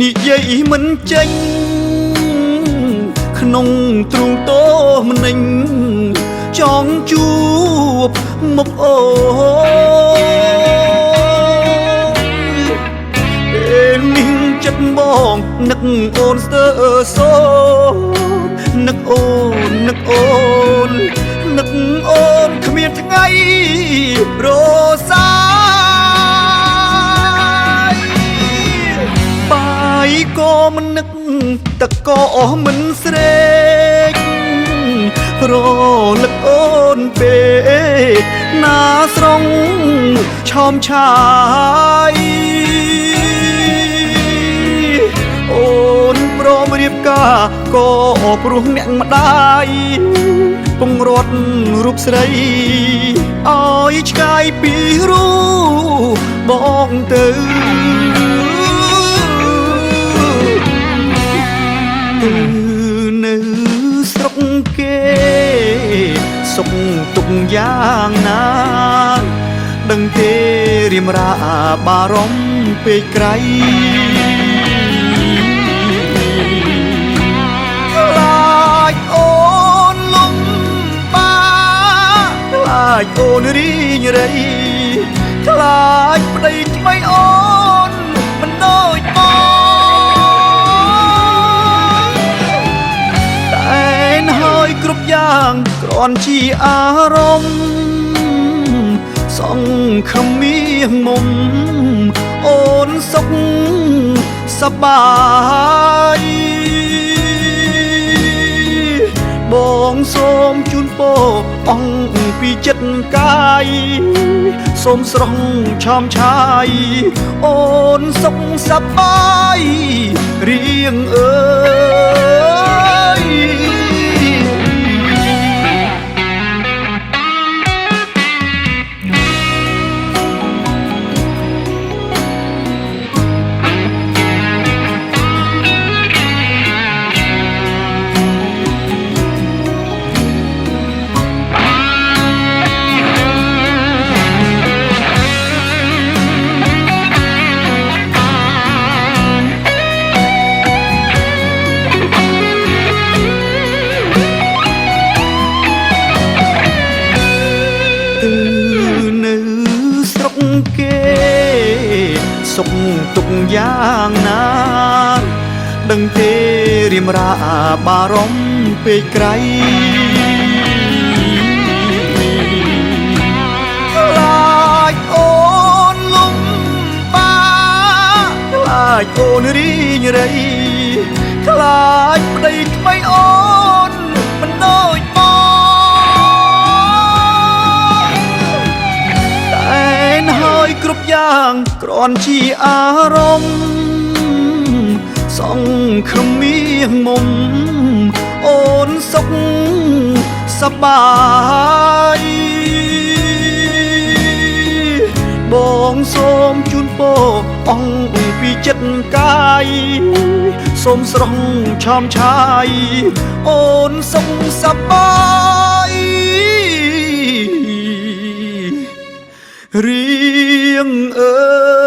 និយាយមិនចេញក្នុងទ្រូងតោម្នេញចង់ជួបមុខអូនពេលនេះចិត្តបងនឹកអូនស្ទើសោនឹកអូននឹកអូននឹកអូនគ្មានថ្ងៃរសាយបាយក៏មិននឹកទឹកក៏អស់មិនស្រេករលឹកអូនពេកណាស្រងឆោមឆាយអូនព្រមរៀបការក៏ព្រោះអ្នកម្ដាយពងរត់រូបស្រីឲ្យឆ្ងាយពីរូបបងទៅនៅស្រុកគេសុខទុកយ៉ាងណាដឹងទេរៀមរាបារម្ភពេកក្រៃខ្លាចអូនលំបាខ្លាចអូនរីងរៃខ្លាចប្តីថ្មីអូនមិនដូចបងតែនហើយគ្រប់យ៉ាងគ្រាន់ជាអារម្មណ៍សង្ឃឹមមាសមុំអូនសុខសប្បាយបងសូមជូនពរអង្គពីចិត្តកាយសូមស្រស់ឆោមឆាយអូនសុខសប្បាយរៀងអើយគេសុខទុកយ៉ាងណាដឹងទេរៀមរាបារម្ភពេកក្រៃខ្លាចអូនលំបាខ្លាចអូនរីងរៃខ្លាចប្តីថ្មីអូនមិនដូចគ្រប់យ៉ាងគ្រាន់ជាអារម្មណ៍សង្ឃឹមមាសមុំអូនសុខសប្បាយបងសូមជូនពរអង្គពីចិត្តកាយសូមស្រស់ឆោមឆាយអូនសុខសប្បាយរៀងអើ